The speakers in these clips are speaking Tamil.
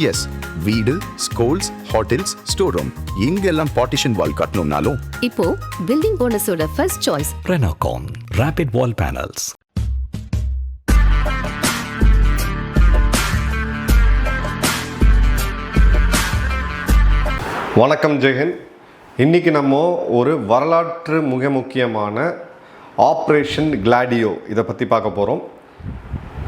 எஸ், வீடு, ஸ்கூல்ஸ், ஹோட்டல்ஸ், ஸ்டோர் ரூம் இங்கெல்லாம் பார்ட்டிஷன் வால் கட்டணும்னாலும் இப்போ பில்டிங் போனஸோட first choice Renocon Rapid Wall Panels. வணக்கம் ஜெயஹிந்த். இன்றைக்கி நம்ம ஒரு வரலாற்று மிக முக்கியமான ஆப்ரேஷன் கிளாடியோ இதை பற்றி பார்க்க போகிறோம்.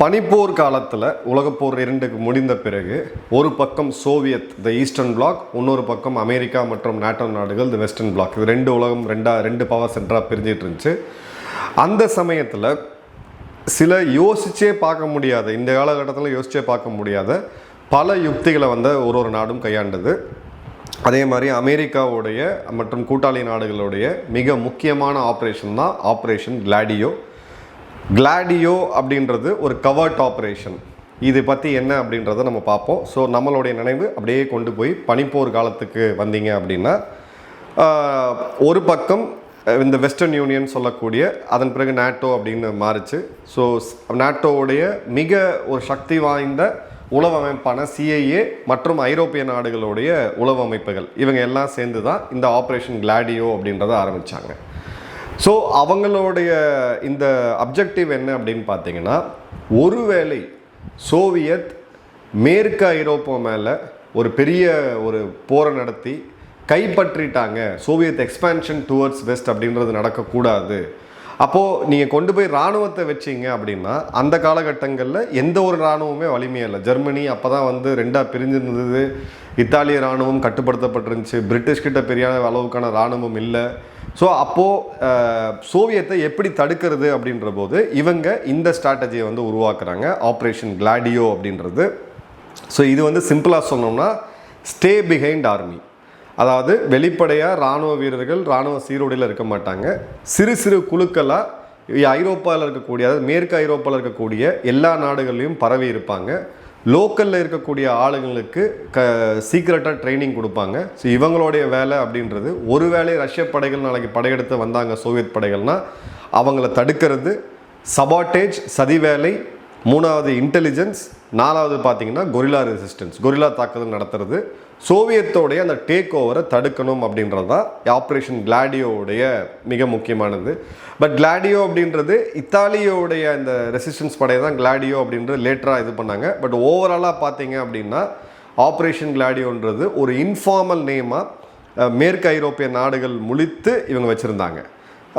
பனிப்போர் காலத்தில் உலகப்போர் 2 முடிந்த பிறகு ஒரு பக்கம் சோவியத் த ஈஸ்டர்ன் பிளாக், இன்னொரு பக்கம் அமெரிக்கா மற்றும் நாட்டோ நாடுகள் த வெஸ்டர்ன் பிளாக். இது 2 உலகம் 2 பவர் சென்டராக பிரிஞ்சிட்டு இருந்துச்சு. அந்த சமயத்தில் சில யோசிச்சே பார்க்க முடியாத, இந்த காலகட்டத்தில் யோசிச்சே பார்க்க முடியாத பல யுக்திகளை ஒரு நாடும் கையாண்டது. அதே மாதிரி அமெரிக்காவுடைய மற்றும் கூட்டாளி நாடுகளுடைய மிக முக்கியமான ஆப்ரேஷன் தான் ஆப்ரேஷன் கிளாடியோ. கிளாடியோ அப்படின்றது ஒரு கவர்ட் ஆப்ரேஷன். இது பற்றி என்ன அப்படின்றத நம்ம பார்ப்போம். ஸோ நம்மளுடைய நினைவு அப்படியே கொண்டு போய் பனிப்போர் காலத்துக்கு வந்தீங்க அப்படின்னா, ஒரு பக்கம் இந்த வெஸ்டர்ன் யூனியன் சொல்லக்கூடிய, அதன் பிறகு நாட்டோ அப்படின்னு மாறிச்சு. ஸோ நாட்டோவுடைய மிக ஒரு சக்தி வாய்ந்த உளவு அமைப்பான CIA மற்றும் ஐரோப்பிய நாடுகளுடைய உளவு அமைப்புகள், இவங்க எல்லாம் சேர்ந்து தான் இந்த ஆப்ரேஷன் கிளாடியோ அப்படின்றத ஆரம்பித்தாங்க. ஸோ அவங்களுடைய இந்த அப்ஜெக்டிவ் என்ன அப்படின்னு பார்த்தீங்கன்னா, ஒருவேளை சோவியத் மேற்கு ஐரோப்பா மேலே ஒரு பெரிய ஒரு போரை நடத்தி கைப்பற்றிட்டாங்க, சோவியத் எக்ஸ்பேன்ஷன் டுவர்ட்ஸ் வெஸ்ட் அப்படின்றது நடக்கக்கூடாது, அப்போது நீங்கள் கொண்டு போய் இராணுவத்தை வச்சிங்க அப்படின்னா, அந்த காலகட்டங்களில் எந்த ஒரு இராணுவமே வலிமையாக இல்லை. ஜெர்மனி அப்போ தான் 2ஆக பிரிஞ்சிருந்தது. இத்தாலிய இராணுவம் கட்டுப்படுத்தப்பட்டிருந்துச்சு. பிரிட்டிஷ்கிட்ட பெரிய அளவுக்கான இராணுவம் இல்லை. ஸோ அப்போது சோவியத்தை எப்படி தடுக்கிறது அப்படின்ற போது இவங்க இந்த ஸ்ட்ராட்டஜியை உருவாக்குறாங்க, ஆப்ரேஷன் கிளாடியோ அப்படின்றது. ஸோ இது சிம்பிளாக சொன்னோம்னா ஸ்டே பிஹைண்ட் ஆர்மி. அதாவது வெளிப்படையாக இராணுவ வீரர்கள் இராணுவ சீரோடையில் இருக்க மாட்டாங்க. சிறு சிறு குழுக்களாக ஐரோப்பாவில் இருக்கக்கூடிய, அதாவது மேற்கு ஐரோப்பாவில் இருக்கக்கூடிய எல்லா நாடுகள்லையும் பரவி இருப்பாங்க. லோக்கலில் இருக்கக்கூடிய ஆளுங்களுக்கு சீக்ரெட்டாக ட்ரைனிங் கொடுப்பாங்க. ஸோ இவங்களுடைய வேலை அப்படின்றது, ஒருவேளை ரஷ்ய படைகள் நாளைக்கு படையெடுத்து வந்தாங்க சோவியத் படைகள்னால் அவங்கள தடுக்கிறது, சபாட்டேஜ் சதி வேலை, 3வது இன்டெலிஜென்ஸ், 4வது பார்த்தீங்கன்னா கொரில்லா ரெசிஸ்டன்ஸ், கொரில்லா தாக்குதல் நடத்துறது. சோவியத்தோடைய அந்த டேக் ஓவரை தடுக்கணும் அப்படின்றது தான் ஆப்ரேஷன் கிளாடியோவுடைய மிக முக்கியமானது. பட் கிளாடியோ அப்படின்றது இத்தாலியோடைய அந்த ரெசிஸ்டன்ஸ் படையை தான் கிளாடியோ அப்படின்றது லேட்டராக இது பண்ணாங்க. பட் ஓவராலாக பார்த்தீங்க அப்படின்னா ஆப்ரேஷன் கிளாடியோன்றது ஒரு இன்ஃபார்மல் நேமாக மேற்கு ஐரோப்பிய நாடுகள் முழித்து இவங்க வச்சுருந்தாங்க.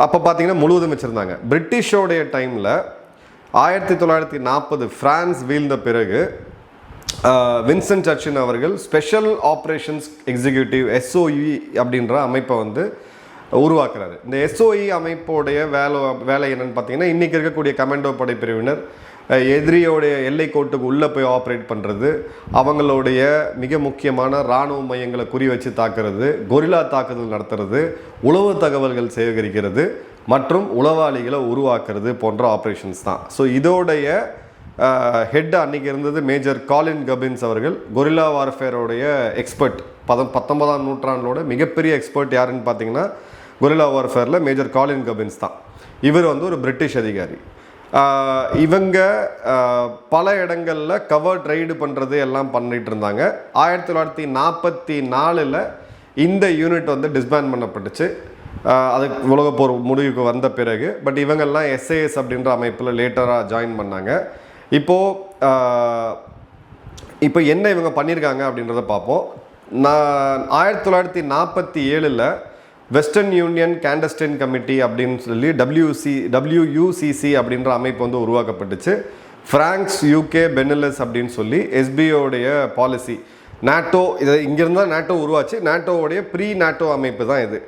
அப்போ பார்த்தீங்கன்னா முழுவதும் வச்சுருந்தாங்க. பிரிட்டிஷோடைய டைமில் 1940 பிரான்ஸ் வீழ்ந்த பிறகு வின்ஸ்டன் சர்ச்சில் அவர்கள் ஸ்பெஷல் ஆப்ரேஷன்ஸ் எக்ஸிக்யூட்டிவ் SOE அப்படின்ற அமைப்பை உருவாக்குறாரு. இந்த SOE அமைப்போடைய வேலை என்னன்னு பார்த்தீங்கன்னா, இன்றைக்கி இருக்கக்கூடிய கமாண்டோ படை பிரிவினர் எதிரியோடைய எல்லை கோட்டுக்கு உள்ளே போய் ஆப்ரேட் பண்ணுறது, அவங்களுடைய மிக முக்கியமான இராணுவ மையங்களை குறி வச்சு தாக்குறது, கொரில்லா தாக்குதல் நடத்துறது, உளவு தகவல்கள் சேகரிக்கிறது மற்றும் உளவாளிகளை உருவாக்குறது போன்ற ஆப்ரேஷன்ஸ் தான். ஸோ இதோடைய ஹெட் அன்றைக்கி இருந்தது மேஜர் காலின் கபின்ஸ் அவர்கள். கொரில்லா வார்ஃபேரோடைய எக்ஸ்பர்ட், 19ஆம் நூற்றாண்டோட மிகப்பெரிய எக்ஸ்பர்ட் யாருன்னு பார்த்தீங்கன்னா கொரில்லா வார்ஃபேரில் மேஜர் காலின் கபின்ஸ் தான். இவர் ஒரு பிரிட்டிஷ் அதிகாரி. இவங்க பல இடங்களில் கவர்ட் ரைடு பண்ணுறது எல்லாம் பண்ணிகிட்டு இருந்தாங்க. 1944 இந்த யூனிட் டிஸ்பேண்ட் பண்ணப்பட்டுச்சு. அதுக்கு உலகப்போர் முடிவுக்கு வந்த பிறகு. பட் இவங்கெல்லாம் SAS அப்படின்ற அமைப்பில் லேட்டராக ஜாயின் பண்ணாங்க. இப்போ என்ன இவங்க பண்ணியிருக்காங்க அப்படின்றத பார்ப்போம். 1947 வெஸ்டர்ன் யூனியன் கேண்டஸ்டைன் கமிட்டி அப்படின்னு சொல்லி WUCC அப்படின்ற அமைப்பு உருவாக்கப்பட்டுச்சு. ஃப்ரான்ஸ், UK, பெனிலஸ் அப்படின்னு சொல்லி SBOடைய பாலிசி. நாட்டோ இது இங்கிருந்தால் நாட்டோ உருவாச்சு. நாட்டோவுடைய ப்ரீ நாட்டோ அமைப்பு தான் இது.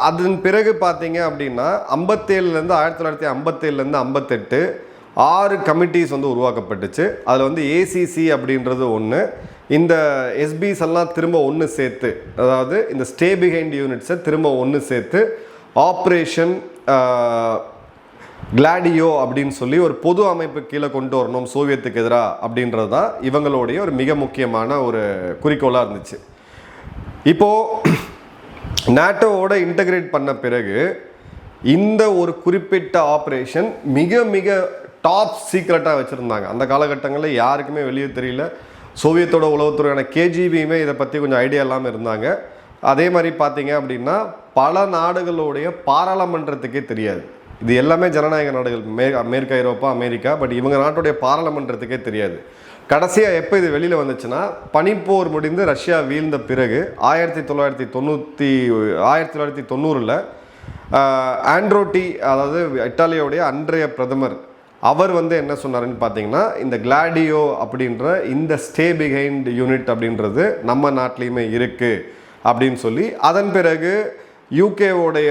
அதன் பிறகு பார்த்தீங்க அப்படின்னா 1957 58 6 கமிட்டிஸ் உருவாக்கப்பட்டுச்சு. அதில் ACC அப்படின்றது ஒன்று. இந்த SBs எல்லாம் திரும்ப ஒன்று சேர்த்து, அதாவது இந்த ஸ்டே பிஹைண்ட் யூனிட்ஸை திரும்ப ஒன்று சேர்த்து ஆப்ரேஷன் கிளாடியோ அப்படின்னு சொல்லி ஒரு பொது அமைப்பு கீழே கொண்டு வரணும் சோவியத்துக்கு எதிராக அப்படின்றது தான் இவங்களுடைய ஒரு மிக முக்கியமான ஒரு குறிக்கோளாக இருந்துச்சு. இப்போது நாட்டோவோட இன்டகிரேட் பண்ண பிறகு இந்த ஒரு குறிப்பிட்ட ஆப்ரேஷன் மிக மிக டாப் சீக்ரெட்டாக வச்சுருந்தாங்க. அந்த காலகட்டங்களில் யாருக்குமே வெளியே தெரியல. சோவியத்தோட உளவுத்துறையான கேஜிபியுமே இதை பற்றி கொஞ்சம் ஐடியா இல்லாமல் இருந்தாங்க. அதே மாதிரி பார்த்தீங்க அப்படின்னா பல நாடுகளுடைய பாராளுமன்றத்துக்கே தெரியாது. இது எல்லாமே ஜனநாயக நாடுகள், மேற்கு ஐரோப்பா, அமெரிக்கா. பட் இவங்க நாட்டுடைய பாராளுமன்றத்துக்கே தெரியாது. கடைசியாக எப்போ இது வெளியில் வந்துச்சுன்னா, பனிப்போர் முடிந்து ரஷ்யா வீழ்ந்த பிறகு 1990 ஆண்ட்ரோட்டி, அதாவது இத்தாலியோடைய அன்றைய பிரதமர், அவர் வந்து என்ன சொன்னாருன்னு பார்த்தீங்கன்னா, இந்த கிளாடியோ அப்படின்ற இந்த ஸ்டே பிஹைண்ட் யூனிட் அப்படின்றது நம்ம நாட்டிலையுமே இருக்குது அப்படின்னு சொல்லி, அதன் பிறகு யூகேவோடைய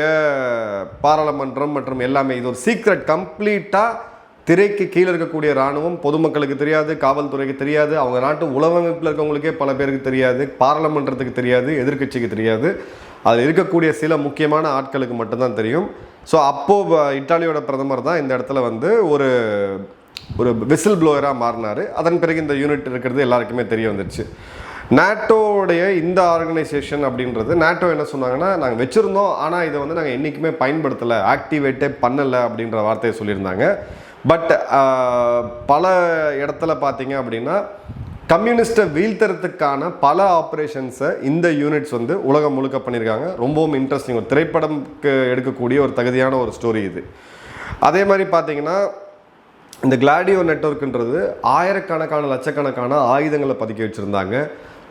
பாராளுமன்றம் மற்றும் எல்லாமே இது ஒரு சீக்ரெட், கம்ப்ளீட்டாக திரைக்கு கீழே இருக்கக்கூடிய இராணுவம் பொதுமக்களுக்கு தெரியாது, காவல்துறைக்கு தெரியாது, அவங்க நாட்டு உளவமைப்பில் இருக்கவங்களுக்கே பல பேருக்கு தெரியாது, பாராளுமன்றத்துக்கு தெரியாது, எதிர்க்கட்சிக்கு தெரியாது, அதில் இருக்கக்கூடிய சில முக்கியமான ஆட்களுக்கு மட்டும்தான் தெரியும். ஸோ அப்போது இத்தாலியோட பிரதமர் தான் இந்த இடத்துல வந்து ஒரு விசில் ப்ளோயராக மாறினார். அதன் பிறகு இந்த யூனிட் இருக்கிறது எல்லாருக்குமே தெரிய வந்துடுச்சு. நேட்டோடைய இந்த ஆர்கனைசேஷன் அப்படின்றது, நேட்டோ என்ன சொன்னாங்கன்னா, நாங்கள் வச்சுருந்தோம், ஆனால் இதை வந்து நாங்கள் என்றைக்குமே பயன்படுத்தலை, ஆக்டிவேட்டே பண்ணலை அப்படின்ற வார்த்தையை சொல்லியிருந்தாங்க. பட் பல இடத்துல பார்த்தீங்க அப்படின்னா கம்யூனிஸ்ட்டை வீழ்த்துறதுக்கான பல ஆப்ரேஷன்ஸை இந்த யூனிட்ஸ் வந்து உலகம் முழுக்க பண்ணியிருக்காங்க. ரொம்பவும் இன்ட்ரெஸ்டிங், ஒரு திரைப்படம்க்கு எடுக்கக்கூடிய ஒரு தகுதியான ஒரு ஸ்டோரி இது. அதே மாதிரி பார்த்தீங்கன்னா இந்த கிளாடியோ நெட்வொர்க்குன்றது ஆயிரக்கணக்கான லட்சக்கணக்கான ஆயுதங்களை பதுக்கி வச்சுருந்தாங்க.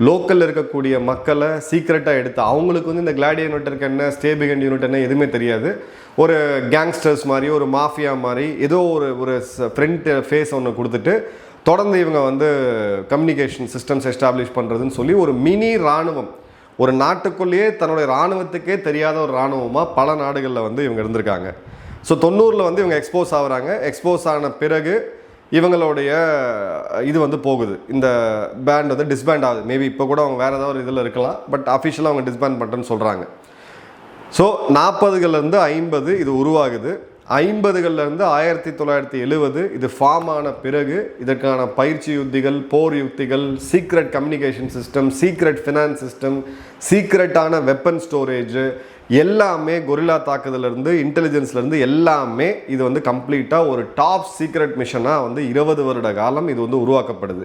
லோக்கலில் இருக்கக்கூடிய மக்களை சீக்ரெட்டாக எடுத்து, அவங்களுக்கு வந்து இந்த கிளாடியோ நெட்வொர்க் என்ன, ஸ்டே பிஹைண்ட் யூனிட் என்ன எதுவுமே தெரியாது. ஒரு கேங்ஸ்டர்ஸ் மாதிரி, ஒரு மாஃபியா மாதிரி ஏதோ ஒரு ஃப்ரண்ட் ஃபேஸ் ஒன்று கொடுத்துட்டு தொடர்ந்து இவங்க வந்து கம்யூனிகேஷன் சிஸ்டம்ஸ் எஸ்டாப்ளிஷ் பண்ணுறதுன்னு சொல்லி ஒரு மினி இராணுவம், ஒரு நாட்டுக்குள்ளேயே தன்னுடைய இராணுவத்துக்கே தெரியாத ஒரு இராணுவமாக பல நாடுகளில் வந்து இவங்க இருந்திருக்காங்க. ஸோ 90 வந்து இவங்க எக்ஸ்போஸ் ஆகுறாங்க. எக்ஸ்போஸ் ஆன பிறகு இவங்களுடைய இது வந்து போகுது, இந்த பேண்ட் வந்து டிஸ்பேண்ட் ஆகுது. மேபி இப்போ கூட அவங்க வேறு ஏதாவது ஒரு இதில் இருக்கலாம், பட் அஃபிஷியலாக அவங்க டிஸ்பேண்ட் பண்ணுறேன்னு சொல்கிறாங்க. ஸோ 40கள்லேருந்து 50 இது உருவாகுது. 50கள்லேருந்து 1970 இது ஃபார்ம் ஆன பிறகு இதற்கான பயிற்சி யுத்திகள், போர் யுத்திகள், secret communication system, secret finance system, சீக்ரெட்டான வெப்பன் ஸ்டோரேஜ் எல்லாமே, கொரில்லா தாக்குதலேருந்து இன்டெலிஜென்ஸ்லேருந்து எல்லாமே இது வந்து கம்ப்ளீட்டாக ஒரு டாப் சீக்ரெட் மிஷனாக வந்து 20 வருட காலம் இது வந்து உருவாக்கப்படுது.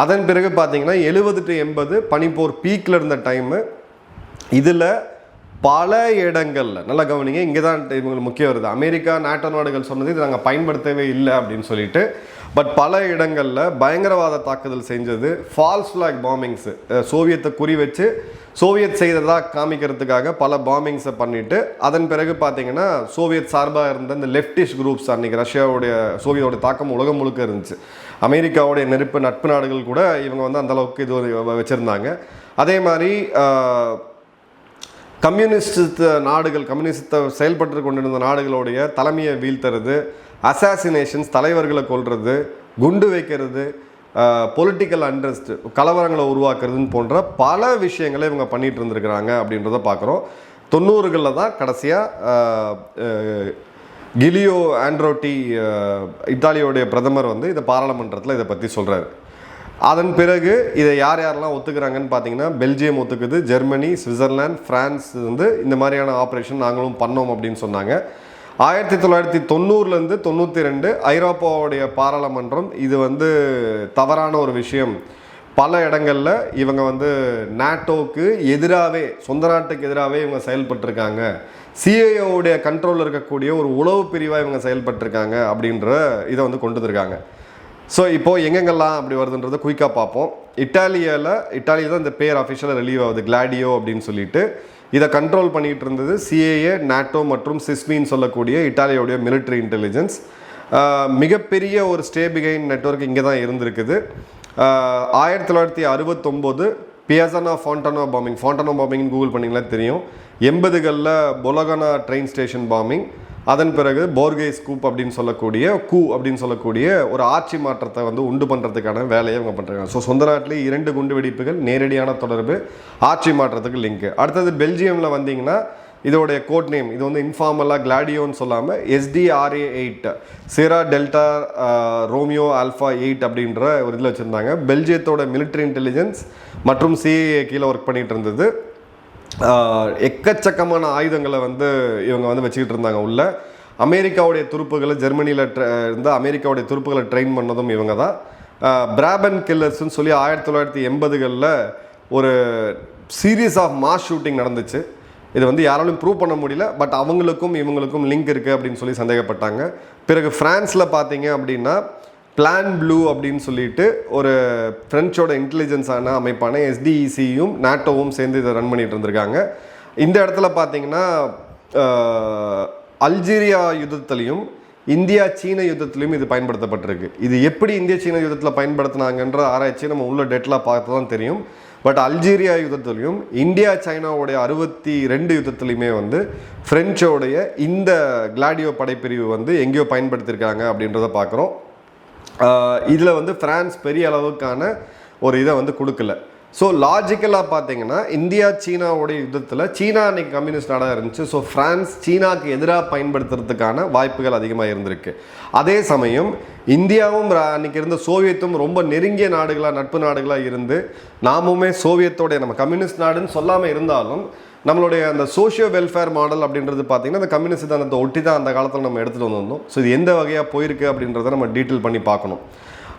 அதன் பிறகு பார்த்தீங்கன்னா 70 to 80 பனிப்போர் பீக்கில் இருந்த டைமு. இதில் பல இடங்களில் நல்லா கவனிங்க, இங்கே தான் இவங்களுக்கு முக்கியம் வருது. அமெரிக்கா, நாட்டோ நாடுகள் சொன்னது இது நாங்கள் பயன்படுத்தவே இல்லை அப்படின்னு சொல்லிட்டு, பட் பல இடங்களில் பயங்கரவாத தாக்குதல் செஞ்சது, ஃபால்ஸ் ஃப்ளாக் பாம்பிங்ஸு, சோவியத்தை குறி வச்சு சோவியத் செய்ததாக காமிக்கிறதுக்காக பல பாம்பிங்ஸை பண்ணிவிட்டு, அதன் பிறகு பார்த்தீங்கன்னா சோவியத் சார்பாக இருந்த இந்த லெஃப்டிஸ்ட் குரூப்ஸ், அன்றைக்கி ரஷ்யாவுடைய சோவியத்தோட தாக்கம் உலகம் முழுக்க இருந்துச்சு. அமெரிக்காவுடைய நட்பு நாடுகள் கூட இவங்க வந்து அந்தளவுக்கு இது வச்சுருந்தாங்க. அதே மாதிரி கம்யூனிஸ்ட் நாடுகள், கம்யூனிஸ்டை செயல்பட்டு கொண்டிருந்த நாடுகளுடைய தலைமையை வீழ்த்துறது, அசாசினேஷன்ஸ், தலைவர்களை கொல்றது, குண்டு வைக்கிறது, பொலிட்டிக்கல் அண்ட்ரஸ்ட், கலவரங்களை உருவாக்குறதுன்னு போன்ற பல விஷயங்களை இவங்க பண்ணிட்டு இருந்திருக்கிறாங்க அப்படின்றத பார்க்குறோம். 90களில் தான் கடைசியாக கிலியோ ஆண்ட்ரோட்டி, இத்தாலியோடைய பிரதமர் வந்து இதை பாராளுமன்றத்தில் இதை பற்றி சொல்கிறார். அதன் பிறகு இதை யாரெல்லாம் ஒத்துக்கிறாங்கன்னு பார்த்தீங்கன்னா, பெல்ஜியம் ஒத்துக்குது, ஜெர்மனி, சுவிட்சர்லாந்து, ஃப்ரான்ஸ் வந்து இந்த மாதிரியான ஆப்ரேஷன் நாங்களும் பண்ணோம் அப்படின்னு சொன்னாங்க. 1990லேருந்து 92 ஐரோப்பாவுடைய பாராளுமன்றம் இது வந்து தவறான ஒரு விஷயம், பல இடங்களில் இவங்க வந்து நாட்டோவுக்கு எதிராகவே, சொந்த நாட்டுக்கு எதிராகவே இவங்க செயல்பட்டுருக்காங்க, சிஐஏவுடைய கண்ட்ரோலில் இருக்கக்கூடிய ஒரு உளவு பிரிவாக இவங்க செயல்பட்டுருக்காங்க அப்படின்ற இதை வந்து கொண்டு வந்திருக்காங்க. ஸோ இப்போது எங்கெங்கெல்லாம் அப்படி வருதுன்றதை குயிக்காக பார்ப்போம். இட்டாலியில் தான் இந்த பேர் அஃபிஷியலாக ரிலீவ் ஆகுது, கிளாடியோ அப்படின்னு சொல்லிட்டு. இதை கண்ட்ரோல் பண்ணிகிட்டு இருந்தது சிஏஏ, நாட்டோ மற்றும் சிஸ்மின்னு சொல்லக்கூடிய இட்டாலியோடைய மிலிட்ரி இன்டெலிஜென்ஸ். மிகப்பெரிய ஒரு ஸ்டே பிஹைண்ட் நெட்வொர்க் இங்கே தான் இருந்திருக்குது. 1969 பியாசனா ஃபாண்டனோ பாம்பிங்னு கூகுள் பண்ணிங்களா தெரியும். 80களில் பொலகனா ட்ரெயின் ஸ்டேஷன் பாம்பிங், அதன் பிறகு போர்கேஸ் அப்படின்னு சொல்லக்கூடிய ஒரு ஆட்சி மாற்றத்தை வந்து உண்டு பண்ணுறதுக்கான வேலையை இவங்க பண்ணுறாங்க. ஸோ சொந்த நாட்டிலேயே 2 குண்டு வெடிப்புகள், நேரடியான தொடர்பு, ஆட்சி மாற்றத்துக்கு லிங்க். அடுத்தது பெல்ஜியமில் வந்தீங்கன்னா இதோடைய கோட் நேம், இது வந்து இன்ஃபார்மலாக கிளாடியோன்னு சொல்லாமல் SDRA-8 சேரா டெல்டா ரோமியோ ஆல்ஃபா 8 அப்படின்ற ஒரு இதில் வச்சுருந்தாங்க. பெல்ஜியத்தோட மிலிட்ரி இன்டெலிஜென்ஸ் மற்றும் சிஏஏ கீழே ஒர்க் பண்ணிகிட்டு இருந்தது. எக்கச்சக்கமான ஆயுதங்களை வந்து இவங்க வந்து வச்சுக்கிட்டு இருந்தாங்க உள்ள. அமெரிக்காவுடைய துருப்புகளை, ஜெர்மனியில் இருந்து அமெரிக்காவுடைய துருப்புகளை ட்ரெயின் பண்ணதும் இவங்க தான். பிராபன் கில்லர்ஸ்ன்னு சொல்லி 1980களில் ஒரு சீரீஸ் ஆஃப் மாஸ் ஷூட்டிங் நடந்துச்சு. இது வந்து யாராலும் ப்ரூவ் பண்ண முடியல, பட் அவங்களுக்கும் இவங்களுக்கும் லிங்க் இருக்குது அப்படின்னு சொல்லி சந்தேகப்பட்டாங்க. பிறகு ஃப்ரான்ஸில் பார்த்தீங்க அப்படின்னா பிளான் ப்ளூ அப்படின்னு சொல்லிட்டு ஒரு ஃப்ரெஞ்சோட இன்டெலிஜென்ஸான அமைப்பான SDECயும் நாட்டோவும் சேர்ந்து இதை ரன் பண்ணிட்டு இருந்திருக்காங்க. இந்த இடத்துல பார்த்தீங்கன்னா அல்ஜீரியா யுத்தத்திலையும் இந்தியா சீன யுத்தத்திலையும் இது பயன்படுத்தப்பட்டிருக்கு. இது எப்படி இந்திய சீன யுத்தத்தில் பயன்படுத்தினாங்கன்ற ஆராய்ச்சி நம்ம உள்ள டேட்டில் பார்த்து தான் தெரியும். பட் அல்ஜீரியா யுத்தத்திலையும் இந்தியா சைனாவுடைய 62 யுத்தத்துலையுமே வந்து ஃப்ரெஞ்சோடைய இந்த கிளாடியோ படைப்பிரிவு வந்து எங்கேயோ பயன்படுத்தியிருக்காங்க அப்படின்றத பார்க்குறோம். இதில் வந்து ஃப்ரான்ஸ் பெரிய அளவுக்கான ஒரு இதை வந்து கொடுக்கல. ஸோ லாஜிக்கலாக பார்த்தீங்கன்னா இந்தியா சீனாவுடைய யுத்தத்தில் சீனா அன்னைக்கு கம்யூனிஸ்ட் நாடாக இருந்துச்சு. ஸோ ஃப்ரான்ஸ் சீனாவுக்கு எதிராக பயன்படுத்துறதுக்கான வாய்ப்புகள் அதிகமாக இருந்திருக்கு. அதே சமயம் இந்தியாவும் அன்றைக்கி இருந்த சோவியத்தும் ரொம்ப நெருங்கிய நாடுகளாக நட்பு நாடுகளாக இருந்து நாமுமே சோவியத்தோடைய நம்ம கம்யூனிஸ்ட் நாடுன்னு சொல்லாமல் இருந்தாலும் நம்மளுடைய அந்த சோஷியோ வெல்ஃபேர் மாடல் அப்படின்றது பார்த்திங்கன்னா அந்த கம்யூனிஸ்ட் சித்தாந்தத்தை ஒட்டி தான் அந்த காலத்தில் நம்ம எடுத்துகிட்டு வந்திருந்தோம். ஸோ இது எந்த வகையாக போயிருக்கு அப்படின்றத நம்ம டீட்டெயில் பண்ணி பார்க்கணும்.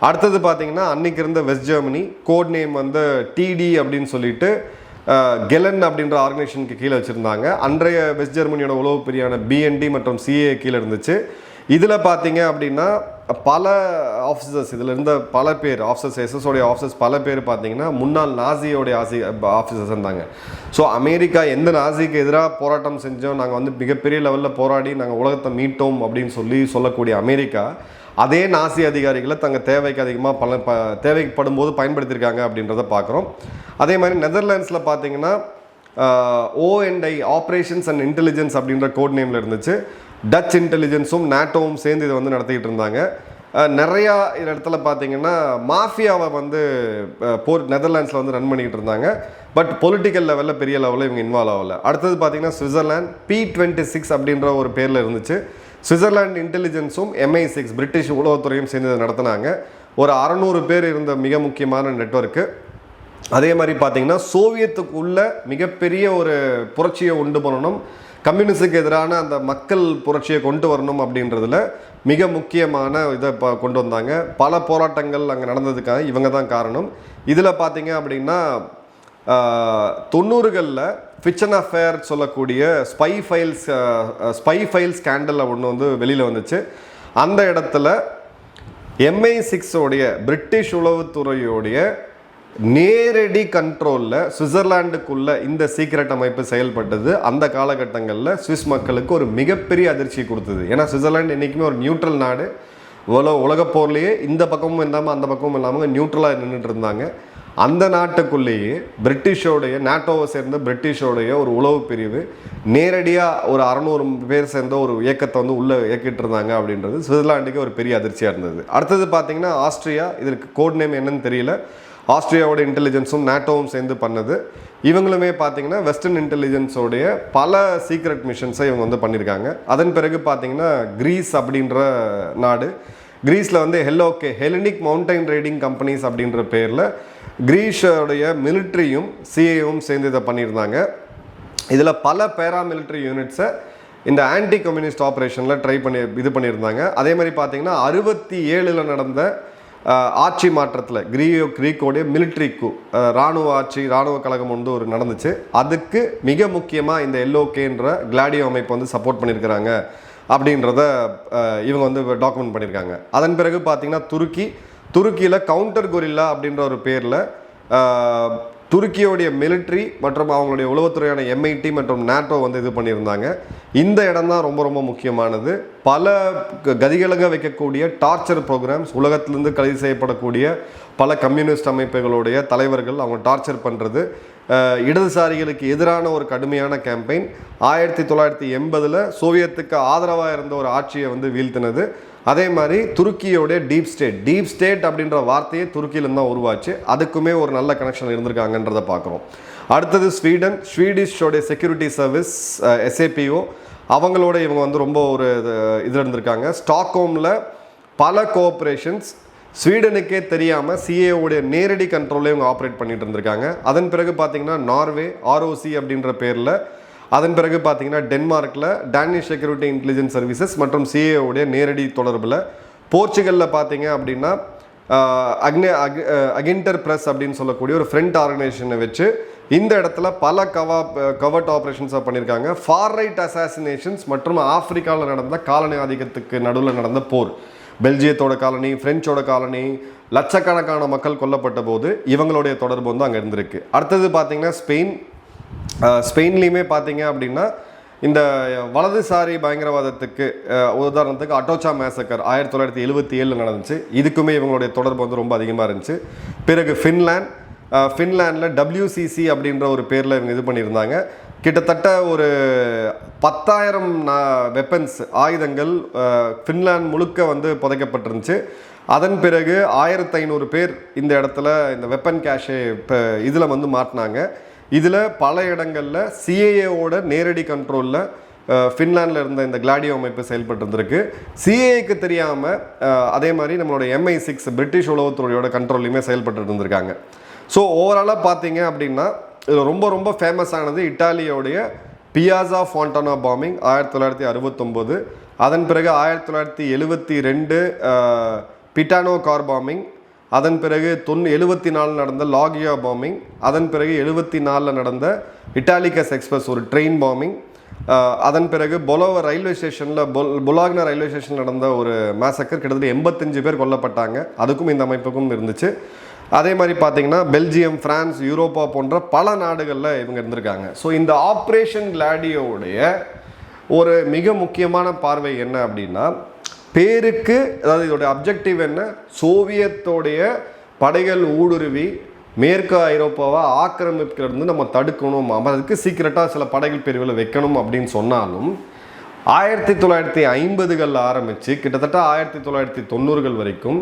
அடுத்தது பார்த்திங்கன்னா அன்றைக்கி இருந்த வெஸ்ட் ஜெர்மனி கோட் நேம் வந்து டிடி அப்படின்னு சொல்லிட்டு கெலன் அப்படின்ற ஆர்கனைசேஷனுக்கு கீழே வச்சுருந்தாங்க. அன்றைய வெஸ்ட் ஜெர்மனியோட உளவு பிரியான BND மற்றும் CA கீழே இருந்துச்சு. இதில் பார்த்தீங்க அப்படின்னா பல ஆஃபீஸர்ஸ் இதில் இருந்த பல பேர் ஆஃபீஸர்ஸ் எஸ்எஸோடைய ஆஃபீஸர்ஸ் பல பேர் பார்த்தீங்கன்னா முன்னாள் நாசியோடைய ஆஃபீஸர்ஸ் இருந்தாங்க. ஸோ அமெரிக்கா எந்த நாசிக்கு எதிராக போராட்டம் செஞ்சோம், நாங்கள் வந்து மிகப்பெரிய லெவலில் போராடி நாங்கள் உலகத்தை மீட்டோம் அப்படின்னு சொல்லக்கூடிய அமெரிக்கா அதே நாசி அதிகாரிகளை தங்கள் தேவைக்கு அதிகமாக தேவைப்படும் போது பயன்படுத்தியிருக்காங்க அப்படின்றத பார்க்குறோம். அதே மாதிரி நெதர்லாண்ட்ஸில் பார்த்தீங்கன்னா ONI ஆப்ரேஷன்ஸ் அண்ட் இன்டெலிஜென்ஸ் அப்படின்ற கோட் நேமில் இருந்துச்சு. டச் இன்டெலிஜென்ஸும் நாட்டோவும் சேர்ந்து இதை வந்து நடத்திக்கிட்டு இருந்தாங்க. நிறையா இடத்துல பார்த்தீங்கன்னா மாஃபியாவை வந்து நெதர்லாண்ட்ஸில் வந்து ரன் பண்ணிக்கிட்டு இருந்தாங்க. பட் பொலிட்டிக்கல் லெவலில் பெரிய லெவலில் இவங்க இன்வால்வ் ஆகலை. அடுத்தது பார்த்தீங்கன்னா சுவிட்சர்லாந்து P26 அப்படின்ற ஒரு பேரில் இருந்துச்சு. சுவிட்சர்லாந்து இன்டெலிஜென்ஸும் MI6 பிரிட்டிஷ் உளவுத்துறையும் சேர்ந்து நடத்தினாங்க. ஒரு 600 பேர் இருந்த மிக முக்கியமான நெட்வொர்க்கு. அதே மாதிரி பார்த்தீங்கன்னா சோவியத்துக்குள்ள மிகப்பெரிய ஒரு புரட்சியை உண்டு பண்ணணும், கம்யூனிஸ்டுக்கு எதிரான அந்த மக்கள் புரட்சியை கொண்டு வரணும் அப்படின்றதுல மிக முக்கியமான இதை கொண்டு வந்தாங்க. பல போராட்டங்கள் அங்கே நடந்ததுக்காக இவங்க தான் காரணம். இதில் பார்த்தீங்க அப்படின்னா 90களில் ஃபிச்சன் அஃபேர் சொல்லக்கூடிய ஸ்பை ஃபைல் ஸ்கேண்டலில் ஒன்று வந்து வெளியில் வந்துச்சு. அந்த இடத்துல MI6 பிரிட்டிஷ் உளவுத்துறையோடைய நேரடி கண்ட்ரோலில் சுவிட்சர்லாண்டுக்குள்ளே இந்த சீக்ரெட் அமைப்பு செயல்பட்டது அந்த காலகட்டங்களில் சுவிஸ் மக்களுக்கு ஒரு மிகப்பெரிய அதிர்ச்சி கொடுத்தது. ஏன்னா சுவிட்சர்லாண்டு என்றைக்குமே ஒரு நியூட்ரல் நாடு. உலகப் போர்லேயே இந்த பக்கமும் இல்லாமல் அந்த பக்கமும் இல்லாமல் நியூட்ரலாக நின்றுட்டு இருந்தாங்க. அந்த நாட்டுக்குள்ளேயே பிரிட்டிஷோடைய நாட்டோவை சேர்ந்த பிரிட்டிஷோடைய ஒரு உளவு பிரிவு நேரடியாக ஒரு 600 பேர் சேர்ந்த ஒரு இயக்கத்தை வந்து உள்ளே இயக்கிட்டு இருந்தாங்க அப்படின்றது சுவிட்சர்லாண்டுக்கு ஒரு பெரிய அதிர்ச்சியாக இருந்தது. அடுத்தது பார்த்தீங்கன்னா ஆஸ்திரியா, இதற்கு கோட் நேம் என்னன்னு தெரியல. ஆஸ்திரியாவோட இன்டெலிஜென்ஸும் நாட்டோவும் சேர்ந்து பண்ணது. இவங்களுமே பார்த்தீங்கன்னா வெஸ்டர்ன் இன்டெலிஜென்ஸோடைய பல சீக்ரெட் மிஷன்ஸை இவங்க வந்து பண்ணியிருக்காங்க. அதன் பிறகு பார்த்தீங்கன்னா கிரீஸ் அப்படின்ற நாடு, கிரீஸில் வந்து ஹெலனிக் மவுண்டைன் ரைடிங் கம்பெனிஸ் அப்படின்ற பேரில் கிரீஸோடைய மிலிட்ரியும் சிஏவும் சேர்ந்து இதை பண்ணியிருந்தாங்க. இதில் பல பேராமிலிட்ரி யூனிட்ஸை இந்த ஆன்டி கம்யூனிஸ்ட் ஆப்ரேஷனில் இது பண்ணியிருந்தாங்க. அதே மாதிரி பார்த்தீங்கன்னா 67 நடந்த ஆட்சி மாற்றத்தில் கிரீக்கோடைய மிலிட்ரிக்கு இராணுவ இராணுவ கழகம் வந்து ஒரு நடந்துச்சு. அதுக்கு மிக முக்கியமாக இந்த எல்ஓகேன்ற கிளாடியோ அமைப்பு வந்து சப்போர்ட் பண்ணியிருக்கிறாங்க அப்படின்றத இவங்க வந்து டாக்குமெண்ட் பண்ணியிருக்காங்க. அதன் பிறகு பார்த்தீங்கன்னா துருக்கியில் கவுண்டர் கொரில்லா அப்படின்ற ஒரு பேரில் துருக்கியோடைய மிலிட்ரி மற்றும் அவங்களுடைய உளவுத்துறையான MIT மற்றும் நாட்டோ வந்து இது பண்ணியிருந்தாங்க. இந்த இடம் தான் ரொம்ப ரொம்ப முக்கியமானது. பல கதிகலங்க வைக்கக்கூடிய டார்ச்சர் ப்ரோக்ராம்ஸ், உலகத்திலிருந்து கைது செய்யப்படக்கூடிய பல கம்யூனிஸ்ட் அமைப்புகளுடைய தலைவர்கள் அவங்க டார்ச்சர் பண்ணுறது, இடதுசாரிகளுக்கு எதிரான ஒரு கடுமையான கேம்பெயின். 1980 சோவியத்துக்கு ஆதரவாக இருந்த ஒரு ஆட்சியை வந்து வீழ்த்தினது. அதே மாதிரி துருக்கியோடைய டீப் ஸ்டேட் அப்படின்ற வார்த்தையே துருக்கியிலேருந்து தான் உருவாச்சு. அதுக்குமே ஒரு நல்ல கனெக்ஷன் இருந்திருக்காங்கன்றதை பார்க்குறோம். அடுத்தது ஸ்வீடிஷோடைய செக்யூரிட்டி சர்வீஸ் SAPO, அவங்களோட இவங்க வந்து ரொம்ப ஒரு இதில் இருந்திருக்காங்க. ஸ்டாக்ஹோமில் பல கோஆப்ரேஷன்ஸ் ஸ்வீடனுக்கே தெரியாமல் CAOடைய நேரடி கண்ட்ரோலில் இவங்க ஆப்ரேட் பண்ணிட்டு இருந்திருக்காங்க. அதன் பிறகு பார்த்தீங்கன்னா நார்வே ROC அப்படின்ற பேரில், அதன் பிறகு பார்த்தீங்கன்னா டென்மார்க்கில் டேனிஷ் செக்யூரிட்டி இன்டெலிஜென்ஸ் சர்வீசஸ் மற்றும் CAOடைய நேரடி தொடர்பில், போர்ச்சுகலில் பார்த்தீங்க அப்படின்னா அகிண்டர் பிரஸ் அப்படின்னு சொல்லக்கூடிய ஒரு ஃப்ரண்ட் ஆர்கனைசேஷனை வச்சு இந்த இடத்துல பல கவர்ட் ஆப்ரேஷன்ஸாக பண்ணியிருக்காங்க. ஃபார் ரைட் அசாசினேஷன்ஸ் மற்றும் ஆப்பிரிக்காவில் நடந்த காலனி ஆதிக்கத்துக்கு நடுவில் நடந்த போர், பெல்ஜியத்தோட காலனி, பிரெஞ்சோட காலனி, லட்சக்கணக்கான மக்கள் கொல்லப்பட்ட போது இவங்களுடைய தொடர்பு வந்து அங்கே இருந்திருக்கு. அடுத்தது பார்த்தீங்கன்னா ஸ்பெயின்லேயுமே பார்த்தீங்க அப்படின்னா இந்த வலதுசாரி பயங்கரவாதத்துக்கு உதாரணத்துக்கு அட்டோச்சா மேசக்கர் 1977 நடந்துச்சு. இதுக்குமே இவங்களுடைய தொடர்பு வந்து ரொம்ப அதிகமாக இருந்துச்சு. பிறகு ஃபின்லாண்டில் WCC அப்படின்ற ஒரு பேரில் இவங்க இது பண்ணியிருந்தாங்க. கிட்டத்தட்ட ஒரு 10,000 வெப்பன்ஸ் ஆயுதங்கள் ஃபின்லாந்து முழுக்க வந்து புதைக்கப்பட்டிருந்துச்சு. அதன் பிறகு 1500 பேர் இந்த இடத்துல இந்த வெப்பன் கேஷே இப்போ இதில் வந்து மாட்டினாங்க. இதில் பல இடங்களில் சிஏஏவோட நேரடி கண்ட்ரோலில் ஃபின்லாண்டில் இருந்த இந்த கிளாடியோ அமைப்பு செயல்பட்டு இருந்திருக்கு. சிஏஏக்கு தெரியாமல் அதே மாதிரி நம்மளோட MI6 பிரிட்டிஷ் உளவுத்துறையோட கண்ட்ரோல்லையுமே செயல்பட்டு இருந்திருக்காங்க. ஸோ ஓவராலாக பார்த்தீங்க அப்படின்னா இதில் ரொம்ப ரொம்ப ஃபேமஸானது இட்டாலியோடைய பியாசா ஃபாண்டானா பாம்பிங் 1969, அதன் பிறகு 1972 பிட்டானோ கார் பாம்பிங், அதன் பிறகு 74 நடந்த லாகியா பாம்பிங், அதன் பிறகு 74 நடந்த இட்டாலிகஸ் எக்ஸ்பிரஸ் ஒரு ட்ரெயின் பாம்பிங், அதன் பிறகு பொலாக்னா ரயில்வே ஸ்டேஷனில் நடந்த ஒரு மேசக்கர், கிட்டத்தட்ட 85 பேர் கொல்லப்பட்டாங்க. அதுக்கும் இந்த அமைப்புக்கும் இருந்துச்சு. அதே மாதிரி பார்த்தீங்கன்னா பெல்ஜியம், பிரான்ஸ், யூரோப்பா போன்ற பல நாடுகளில் இவங்க இருந்திருக்காங்க. ஸோ இந்த ஆப்ரேஷன் கிளாடியோவுடைய ஒரு மிக முக்கியமான பார்வை என்ன அப்படின்னா, பேருக்கு, அதாவது இதோடைய அப்ஜெக்டிவ் என்ன, சோவியத்தோடைய படைகள் ஊடுருவி மேற்கு ஐரோப்பாவை ஆக்கிரமிக்கிறது நம்ம தடுக்கணும், அதுக்கு சீக்கிரட்டாக சில படைகள் பிரிவில் வைக்கணும் அப்படின்னு சொன்னாலும் 1950களில் ஆரம்பித்து கிட்டத்தட்ட 1990கள் வரைக்கும்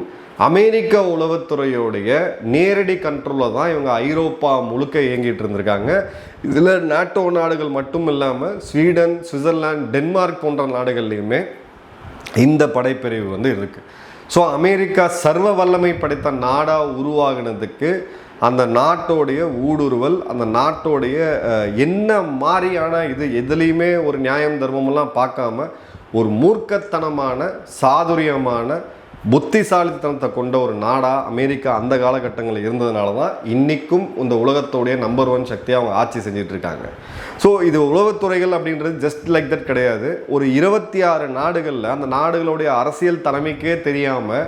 அமெரிக்க உளவுத்துறையோடைய நேரடி கண்ட்ரோலில் தான் இவங்க ஐரோப்பா முழுக்க இயங்கிட்டு இருந்திருக்காங்க. இதில் நாட்டோ நாடுகள் மட்டும் இல்லாமல் ஸ்வீடன், சுவிட்சர்லாந்து, டென்மார்க் போன்ற நாடுகள்லையுமே இந்த படைப்பிரிவு வந்து இருக்குது. ஸோ அமெரிக்கா சர்வ வல்லமை படைத்த நாடாக உருவாகினதுக்கு அந்த நாட்டோடைய ஊடுருவல், அந்த நாட்டோடைய என்ன மாதிரியான இது எதுலேயுமே ஒரு நியாயம் தர்மமெல்லாம் பார்க்காம ஒரு மூர்க்கத்தனமான சாதுரியமான புத்திசாலித்தனத்தை கொண்ட ஒரு நாடாக அமெரிக்கா அந்த காலகட்டங்களில் இருந்ததுனால தான் இன்றைக்கும் இந்த உலகத்தோடைய நம்பர் 1 சக்தியாக அவங்க ஆட்சி செஞ்சுட்டு இருக்காங்க. ஸோ இது உளவுத்துறைகள் அப்படின்றது ஜஸ்ட் லைக் தட் கிடையாது. ஒரு 26 நாடுகளில் அந்த நாடுகளுடைய அரசியல் தலைமைக்கே தெரியாமல்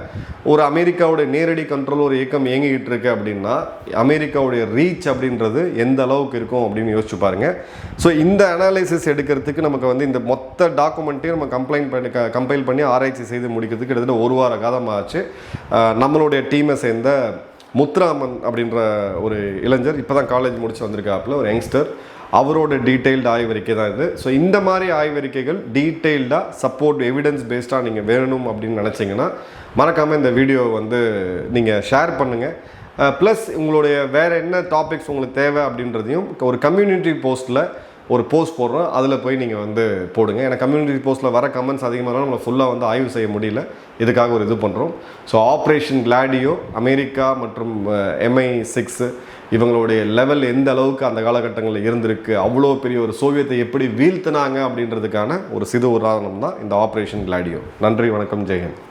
ஒரு அமெரிக்காவுடைய நேரடி கண்ட்ரோல் ஒரு இயக்கம் இயங்கிக்கிட்டு இருக்கு அப்படின்னா அமெரிக்காவுடைய ரீச் அப்படின்றது எந்த அளவுக்கு இருக்கும் அப்படின்னு யோசிச்சு பாருங்க. ஸோ இந்த அனாலிசிஸ் எடுக்கிறதுக்கு நமக்கு வந்து இந்த மொத்த டாக்குமெண்ட்டையும் நம்ம கம்பைல் பண்ணி ஆராய்ச்சி செய்து முடிக்கிறதுக்கு கிட்டத்தட்ட 1 வார காலமாச்சு. நம்மளுடைய டீமை சேர்ந்த முத்துராமன் அப்படின்ற ஒரு இளைஞர் இப்போ தான் காலேஜ் முடிச்சு வந்திருக்காப்புல, ஒரு யங்ஸ்டர், அவரோட டீட்டெயில்டு ஆய்வறிக்கை தான் இது. ஸோ இந்த மாதிரி ஆய்வறிக்கைகள் டீட்டெயில்டாக சப்போர்ட் எவிடன்ஸ் பேஸ்டாக நீங்கள் வேணும் அப்படின்னு நினச்சிங்கன்னா மறக்காமல் இந்த வீடியோவை வந்து நீங்கள் ஷேர் பண்ணுங்கள். ப்ளஸ் உங்களுடைய வேறு என்ன டாபிக்ஸ் உங்களுக்கு தேவை அப்படின்றதையும் ஒரு கம்யூனிட்டி போஸ்ட்டில் ஒரு போஸ்ட் போடுறோம், அதில் போய் நீங்கள் வந்து போடுங்க. ஏன்னா கம்யூனிட்டி போஸ்ட்டில் வர கமெண்ட்ஸ் அதிகமாக நம்மளை ஃபுல்லாக வந்து ஆய்வு செய்ய முடியல, இதுக்காக ஒரு இது பண்ணுறோம். ஸோ ஆப்ரேஷன் கிளாடியோ, அமெரிக்கா மற்றும் MI6 இவங்களுடைய லெவல் எந்த அளவுக்கு அந்த காலகட்டங்களில் இருந்திருக்கு, அவ்வளோ பெரிய ஒரு சோவியத்தை எப்படி வீழ்த்தினாங்க அப்படின்றதுக்கான ஒரு சிறு உதாரணம் தான் இந்த ஆப்ரேஷன் கிளாடியோ. நன்றி, வணக்கம், ஜெயஹிந்த்.